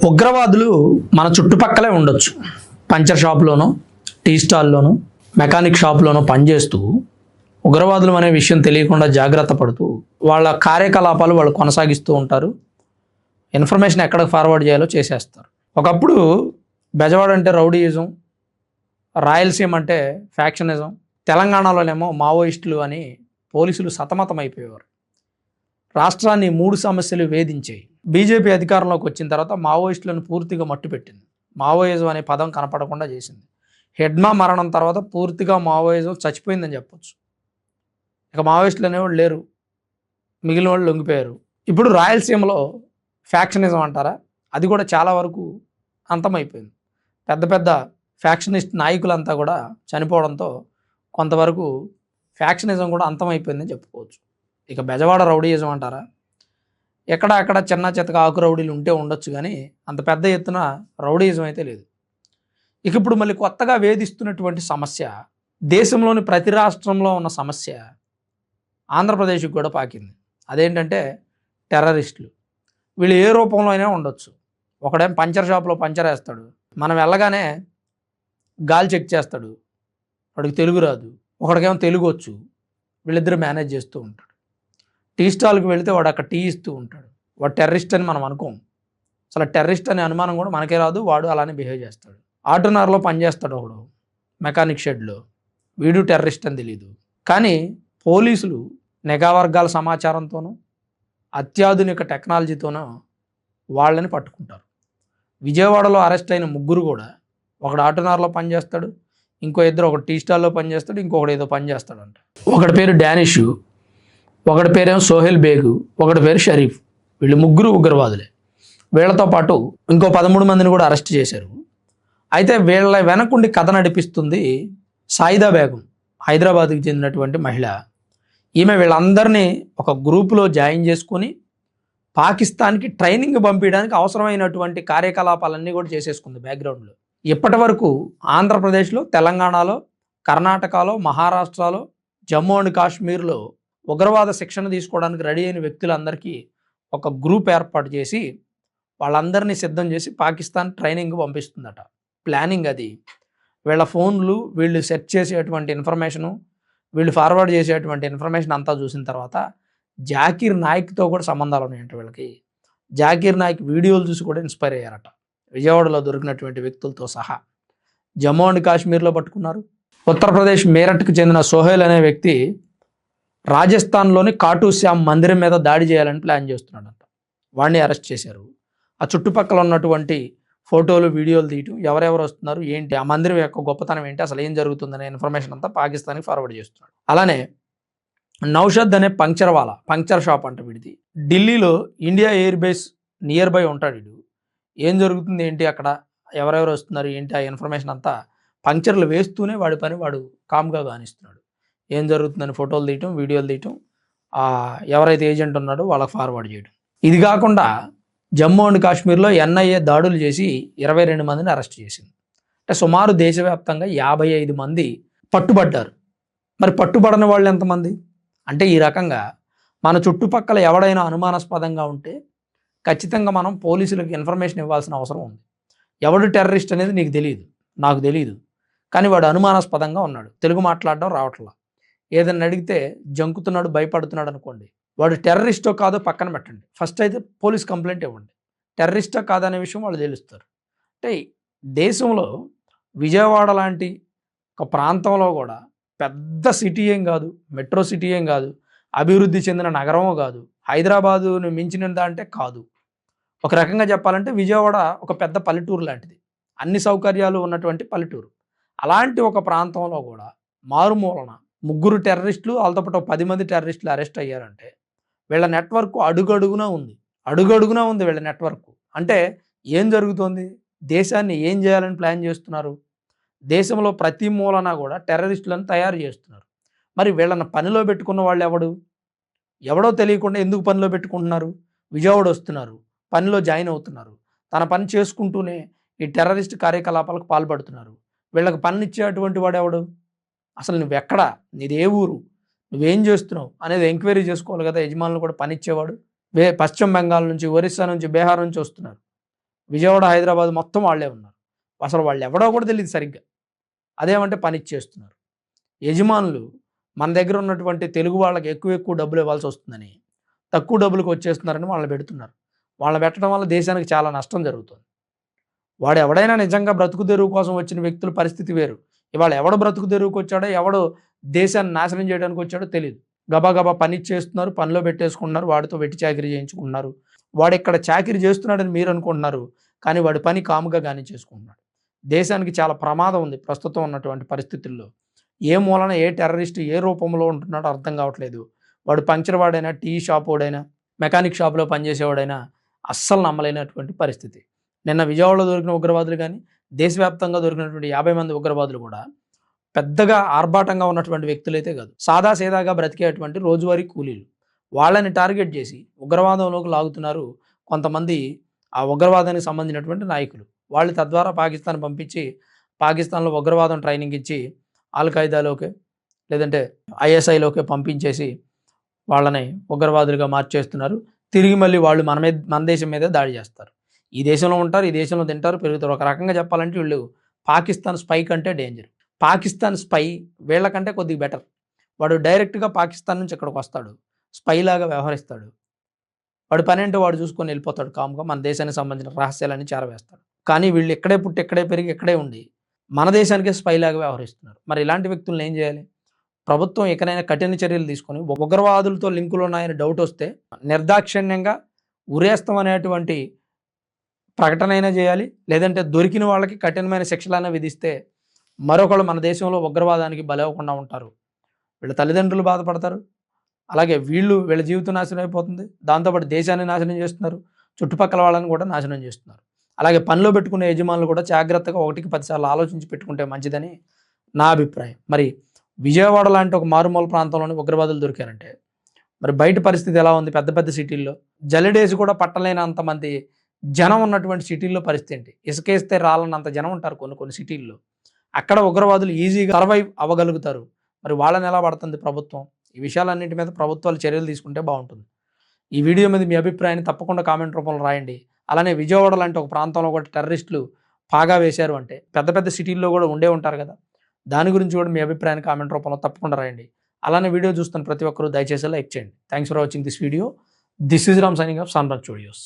ఉగ్రవాదులు మన చుట్టుపక్కలే ఉండొచ్చు. పంచర్ షాప్లోనో, టీ స్టాల్లోనో, మెకానిక్ షాప్లోనో పనిచేస్తూ ఉగ్రవాదులు అనే విషయం తెలియకుండా జాగ్రత్త పడుతూ వాళ్ళ కార్యకలాపాలు వాళ్ళు కొనసాగిస్తూ ఉంటారు. ఇన్ఫర్మేషన్ ఎక్కడికి ఫార్వర్డ్ చేయాలో చేసేస్తారు. ఒకప్పుడు బెజవాడ అంటే రౌడీయిజం, రాయలసీమ అంటే ఫ్యాక్షనిజం, తెలంగాణలోనేమో మావోయిస్టులు అని పోలీసులు సతమతం అయిపోయేవారు. రాష్ట్రాన్ని 3 సమస్యలు వేధించాయి. బీజేపీ అధికారంలోకి వచ్చిన తర్వాత మావోయిస్టులను పూర్తిగా మట్టుపెట్టింది. మావోయిజం అనే పదం కనపడకుండా చేసింది. హెడ్మా మరణం తర్వాత పూర్తిగా మావోయిజం చచ్చిపోయిందని చెప్పొచ్చు. ఇక మావోయిస్టులు అనేవాళ్ళు లేరు, మిగిలిన వాళ్ళు లొంగిపోయారు. ఇప్పుడు రాయలసీమలో ఫ్యాక్షనిజం అంటారా, అది కూడా చాలా వరకు అంతమైపోయింది. పెద్ద పెద్ద ఫ్యాక్షనిస్ట్ నాయకులంతా కూడా చనిపోవడంతో కొంతవరకు ఫ్యాక్షనిజం కూడా అంతమైపోయిందని చెప్పుకోవచ్చు. ఇక బెజవాడ రౌడీయిజం అంటారా, ఎక్కడ అక్కడ చిన్న చితక ఆకు రౌడీలు ఉంటే ఉండొచ్చు, కానీ అంత పెద్ద ఎత్తున రౌడీయిజం అయితే లేదు. ఇక ఇప్పుడు మళ్ళీ కొత్తగా వేధిస్తున్నటువంటి సమస్య, దేశంలోని ప్రతి రాష్ట్రంలో ఉన్న సమస్య ఆంధ్రప్రదేశ్కి కూడా పాకింది. అదేంటంటే టెర్రరిస్టులు. వీళ్ళు ఏ రూపంలో అయినా ఉండొచ్చు. ఒకడేం పంచర్ షాప్లో పంచర్ వేస్తాడు, మనం వెళ్ళగానే గాలి చెక్ చేస్తాడు, వాడికి తెలుగు రాదు. ఒకడికేమో తెలుగు వచ్చు, వీళ్ళిద్దరు మేనేజ్ చేస్తూ ఉంటాడు. టీ స్టాల్కి వెళితే వాడు అక్కడ టీ ఇస్తూ ఉంటాడు. వాడు టెర్రరిస్ట్ అని మనం అనుకోం. అసలు టెర్రరిస్ట్ అనే అనుమానం కూడా మనకే రాదు, వాడు అలానే బిహేవ్ చేస్తాడు. ఆటోనార్లో పనిచేస్తాడు ఒకడు, మెకానిక్ షెడ్లో, వీడు టెర్రరిస్ట్ అని తెలియదు. కానీ పోలీసులు నిఘా వర్గాల సమాచారంతోనూ అత్యాధునిక టెక్నాలజీతోనూ వాళ్ళని పట్టుకుంటారు. విజయవాడలో అరెస్ట్ అయిన 3 కూడా, ఒకడు ఆటోనార్లో పనిచేస్తాడు, ఇంకో 2 ఒకటి టీ స్టాల్లో పనిచేస్తాడు, ఇంకొకటి ఏదో పని చేస్తాడంట. ఒకటి పేరు డానిష్, ఒకటి పేరేమో సోహెల్ బేగు, ఒకటి పేరు షరీఫ్. వీళ్ళు 3 ఉగ్రవాదులే. వీళ్ళతో పాటు ఇంకో 13 మందిని కూడా అరెస్ట్ చేశారు. అయితే వీళ్ళ వెనకుండి కథ నడిపిస్తుంది సాయిదా బేగం, హైదరాబాద్కి చెందినటువంటి మహిళ. ఈమె వీళ్ళందరినీ ఒక గ్రూపులో జాయిన్ చేసుకొని పాకిస్తాన్కి ట్రైనింగ్ పంపించడానికి అవసరమైనటువంటి కార్యకలాపాలన్నీ కూడా చేసేసుకుంది బ్యాక్గ్రౌండ్లో. ఇప్పటి వరకు ఆంధ్రప్రదేశ్లో, తెలంగాణలో, కర్ణాటకలో, మహారాష్ట్రలో, జమ్మూ అండ్ కాశ్మీర్లో ఉగ్రవాద శిక్షణ తీసుకోవడానికి రెడీ అయిన వ్యక్తులందరికీ ఒక గ్రూప్ ఏర్పాటు చేసి వాళ్ళందరినీ సిద్ధం చేసి పాకిస్తాన్ ట్రైనింగ్ పంపిస్తుందట. ప్లానింగ్ అది. వీళ్ళ ఫోన్లు, వీళ్ళు సెర్చ్ చేసేటువంటి ఇన్ఫర్మేషను, వీళ్ళు ఫార్వర్డ్ చేసేటువంటి ఇన్ఫర్మేషన్ అంతా చూసిన తర్వాత జాకీర్ నాయక్తో కూడా సంబంధాలు ఉన్నాయంట వీళ్ళకి. జాకీర్ నాయక్ వీడియోలు చూసి కూడా ఇన్స్పైర్ అయ్యారట. విజయవాడలో దొరికినటువంటి వ్యక్తులతో సహా జమ్మూ అండ్ కాశ్మీర్లో పట్టుకున్నారు. ఉత్తరప్రదేశ్ మీరట్కు చెందిన సోహెల్ అనే వ్యక్తి రాజస్థాన్లోని ఖాటూ శ్యామ్ మందిరం మీద దాడి చేయాలని ప్లాన్ చేస్తున్నాడంట. వాడిని అరెస్ట్ చేశారు. ఆ చుట్టుపక్కల ఉన్నటువంటి ఫోటోలు, వీడియోలు తీయటం, ఎవరెవరు వస్తున్నారు, ఏంటి, ఆ మందిరం యొక్క గొప్పతనం ఏంటి, అసలు ఏం జరుగుతుందనే ఇన్ఫర్మేషన్ అంతా పాకిస్తాన్కి ఫార్వర్డ్ చేస్తున్నాడు. అలానే నౌషద్ అనే పంక్చర్ షాప్ అంట వీడిది. ఢిల్లీలో India air base near by ఉంటాడు వీడు. ఏం జరుగుతుంది ఏంటి, అక్కడ ఎవరెవరు వస్తున్నారు ఏంటి, ఆ ఇన్ఫర్మేషన్ అంతా పంక్చర్లు వేస్తూనే వాడి పని వాడు కామ్గా కానిస్తున్నాడు. ఏం జరుగుతుందని ఫోటోలు తీయటం, వీడియోలు తీయటం, ఎవరైతే ఏజెంట్ ఉన్నాడో వాళ్ళకి ఫార్వర్డ్ చేయడం. ఇది కాకుండా జమ్మూ అండ్ కాశ్మీర్లో ఎన్ఐఏ దాడులు చేసి 22 మందిని అరెస్ట్ చేసింది. అంటే సుమారు దేశవ్యాప్తంగా 55 మంది పట్టుబడ్డారు. మరి పట్టుబడని వాళ్ళు ఎంతమంది అంటే, ఈ రకంగా మన చుట్టుపక్కల ఎవడైనా అనుమానాస్పదంగా ఉంటే ఖచ్చితంగా మనం పోలీసులకు ఇన్ఫర్మేషన్ ఇవ్వాల్సిన అవసరం ఉంది. ఎవడు టెర్రరిస్ట్ అనేది నీకు తెలియదు, నాకు తెలియదు, కానీ వాడు అనుమానాస్పదంగా ఉన్నాడు, తెలుగు మాట్లాడడం రావట్లా, ఏదైనా అడిగితే జంకుతున్నాడు, భయపడుతున్నాడు అనుకోండి, వాడు టెర్రరిస్టో కాదో పక్కన పెట్టండి, ఫస్ట్ అయితే పోలీస్ కంప్లైంట్ ఇవ్వండి. టెర్రరిస్టో కాదనే విషయం వాళ్ళు తెలుస్తారు. అంటే దేశంలో విజయవాడ లాంటి ఒక ప్రాంతంలో కూడా పెద్ద సిటీ ఏం కాదు, మెట్రో సిటీ ఏం కాదు, అభివృద్ధి చెందిన నగరమో కాదు, హైదరాబాదును మించినదా అంటే కాదు. ఒక రకంగా చెప్పాలంటే విజయవాడ ఒక పెద్ద పల్లెటూరు లాంటిది, అన్ని సౌకర్యాలు ఉన్నటువంటి పల్లెటూరు. అలాంటి ఒక ప్రాంతంలో కూడా మారుమూలన 3 టెర్రరిస్టులు, వాళ్ళతో పాటు 10 మంది టెర్రరిస్టులు అరెస్ట్ అయ్యారంటే వీళ్ళ నెట్వర్క్ అడుగడుగునా ఉంది వీళ్ళ నెట్వర్క్. అంటే ఏం జరుగుతోంది, దేశాన్ని ఏం చేయాలని ప్లాన్ చేస్తున్నారు, దేశంలో ప్రతి మూలన కూడా టెర్రరిస్టులను తయారు చేస్తున్నారు. మరి వీళ్ళని పనిలో పెట్టుకున్న వాళ్ళు ఎవడో తెలియకుండా ఎందుకు పనిలో పెట్టుకుంటున్నారు, విజయవాడ వస్తున్నారు, పనిలో జాయిన్ అవుతున్నారు, తన పని చేసుకుంటూనే ఈ టెర్రరిస్ట్ కార్యకలాపాలకు పాల్పడుతున్నారు. వీళ్ళకి పనినిచ్చేటువంటి వాడు ఎవడు, అసలు నువ్వెక్కడ, నీదే ఊరు, నువ్వేం చేస్తున్నావు అనేది ఎంక్వైరీ చేసుకోవాలి కదా యజమానులు కూడా పనిచ్చేవాడు. పశ్చిమ బెంగాల్ నుంచి, ఒరిస్సా నుంచి, బీహార్ నుంచి వస్తున్నారు. విజయవాడ, హైదరాబాద్ మొత్తం వాళ్ళే ఉన్నారు. అసలు వాళ్ళు ఎవడో కూడా తెలియదు సరిగ్గా. అదేమంటే పనిచ్చేస్తున్నారు. యజమానులు మన దగ్గర ఉన్నటువంటి తెలుగు వాళ్ళకి ఎక్కువ డబ్బులు ఇవ్వాల్సి వస్తుందని తక్కువ డబ్బులకు వచ్చేస్తున్నారని వాళ్ళని పెడుతున్నారు. వాళ్ళని పెట్టడం వల్ల దేశానికి చాలా నష్టం జరుగుతుంది. వాడు ఎవడైనా నిజంగా బ్రతుకు తెరువు కోసం వచ్చిన వ్యక్తుల పరిస్థితి వేరు. ఇవాళ ఎవడు బ్రతుకు తెరువుకి వచ్చాడో, ఎవడు దేశాన్ని నాశనం చేయడానికి వచ్చాడో తెలియదు. గబా పనిచ్చేస్తున్నారు, పనిలో పెట్టేసుకుంటున్నారు, వాడితో వెట్టి చాకిరీ చేయించుకుంటున్నారు. వాడు ఇక్కడ చాకిరీ చేస్తున్నాడని మీరు అనుకుంటున్నారు, కానీ వాడి పని కాముగా గాని చేసుకుంటున్నాడు. దేశానికి చాలా ప్రమాదం ఉంది ప్రస్తుతం ఉన్నటువంటి పరిస్థితుల్లో. ఏ మూలన ఏ టెర్రరిస్ట్ ఏ రూపంలో ఉంటున్నాడో అర్థం కావట్లేదు. వాడు పంక్చర్ వాడైనా, టీ షాప్ వాడైనా, మెకానిక్ షాప్లో పనిచేసేవాడైనా అస్సలు నమ్మలేనటువంటి పరిస్థితి. నిన్న విజయవాడలో దొరికిన ఉగ్రవాదులు కానీ, దేశవ్యాప్తంగా దొరికినటువంటి 50 మంది ఉగ్రవాదులు కూడా పెద్దగా ఆర్భాటంగా ఉన్నటువంటి వ్యక్తులైతే కాదు. సాదాసీదాగా బ్రతికేటువంటి రోజువారీ కూలీలు. వాళ్ళని టార్గెట్ చేసి ఉగ్రవాదంలోకి లాగుతున్నారు కొంతమంది ఆ ఉగ్రవాదానికి సంబంధించినటువంటి నాయకులు. వాళ్ళు తద్వారా పాకిస్తాన్ పంపించి, పాకిస్తాన్లో ఉగ్రవాదం ట్రైనింగ్ ఇచ్చి అల్ ఖైదాలోకి లేదంటే ఐఎస్ఐలోకి పంపించేసి వాళ్ళని ఉగ్రవాదులుగా మార్చేస్తున్నారు. తిరిగి మళ్ళీ వాళ్ళు మన దేశం మీదే దాడి చేస్తారు. ఈ దేశంలో ఉంటారు, ఈ దేశంలో తింటారు, పెరుగుతారు. ఒక రకంగా చెప్పాలంటే వీళ్ళు పాకిస్తాన్ స్పై కంటే డేంజర్. పాకిస్తాన్ స్పై వీళ్ళకంటే కొద్దిగా బెటర్. వాడు డైరెక్ట్గా పాకిస్తాన్ నుంచి ఇక్కడికి వస్తాడు, స్పైలాగా వ్యవహరిస్తాడు. వాడి పని అంటే వాడు చూసుకొని వెళ్ళిపోతాడు కామ్గా, మన దేశానికి సంబంధించిన రహస్యాలన్నీ చేరవేస్తాడు. కానీ వీళ్ళు ఇక్కడే పుట్టి, ఇక్కడే పెరిగి, ఇక్కడే ఉండి మన దేశానికే స్పైలాగా వ్యవహరిస్తున్నారు. మరి ఇలాంటి వ్యక్తులను ఏం చేయాలి? ప్రభుత్వం ఎక్కడైనా కఠిన చర్యలు తీసుకొని ఉగ్రవాదులతో లింకులు ఉన్నాయని డౌట్ వస్తే నిర్దాక్షిణ్యంగా ఉరేస్తాం అనేటువంటి ప్రకటన అయినా చేయాలి. లేదంటే దొరికిన వాళ్ళకి కఠినమైన శిక్షలైనా విధిస్తే మరొకళ్ళు మన దేశంలో ఉగ్రవాదానికి బలవకుండా ఉంటారు. వీళ్ళ తల్లిదండ్రులు బాధపడతారు, అలాగే వీళ్ళ జీవితం నాశనం అయిపోతుంది. దాంతోపాటు దేశాన్ని నాశనం చేస్తున్నారు, చుట్టుపక్కల వాళ్ళని కూడా నాశనం చేస్తున్నారు. అలాగే పనిలో పెట్టుకునే యజమానులు కూడా జాగ్రత్తగా 1కి 10 సార్లు ఆలోచించి పెట్టుకుంటే మంచిదని నా అభిప్రాయం. మరి విజయవాడ లాంటి ఒక మారుమూల ప్రాంతంలోని ఉగ్రవాదులు దొరికారంటే మరి బయట పరిస్థితి ఎలా ఉంది? పెద్ద పెద్ద సిటీల్లో జల్లెడేసి కూడా పట్టలేనంతమంది జనం ఉన్నటువంటి సిటీల్లో పరిస్థితి ఏంటి? ఇసుకేస్తే రాలన్నంత జనం ఉంటారు కొన్ని సిటీల్లో. అక్కడ ఉగ్రవాదులు ఈజీగా సర్వైవ్ అవ్వగలుగుతారు. మరి వాళ్ళని ఎలా పడుతుంది ప్రభుత్వం? ఈ విషయాలన్నింటి మీద ప్రభుత్వాలు చర్యలు తీసుకుంటే బాగుంటుంది. ఈ వీడియో మీద మీ అభిప్రాయాన్ని తప్పకుండా కామెంట్ రూపంలో రాయండి. అలానే విజయవాడ లాంటి ఒక ప్రాంతంలో కూడా టెర్రరిస్టులు పాగా వేశారు అంటే పెద్ద పెద్ద సిటీల్లో కూడా ఉండే ఉంటారు కదా, దాని గురించి కూడా మీ అభిప్రాయాన్ని కామెంట్ రూపంలో తప్పకుండా రాయండి. అలానే వీడియో చూస్తున్న ప్రతి ఒక్కరూ దయచేసి లైక్ చేయండి. Thanks for watching this video. This is Ram signing off Sunraj studios.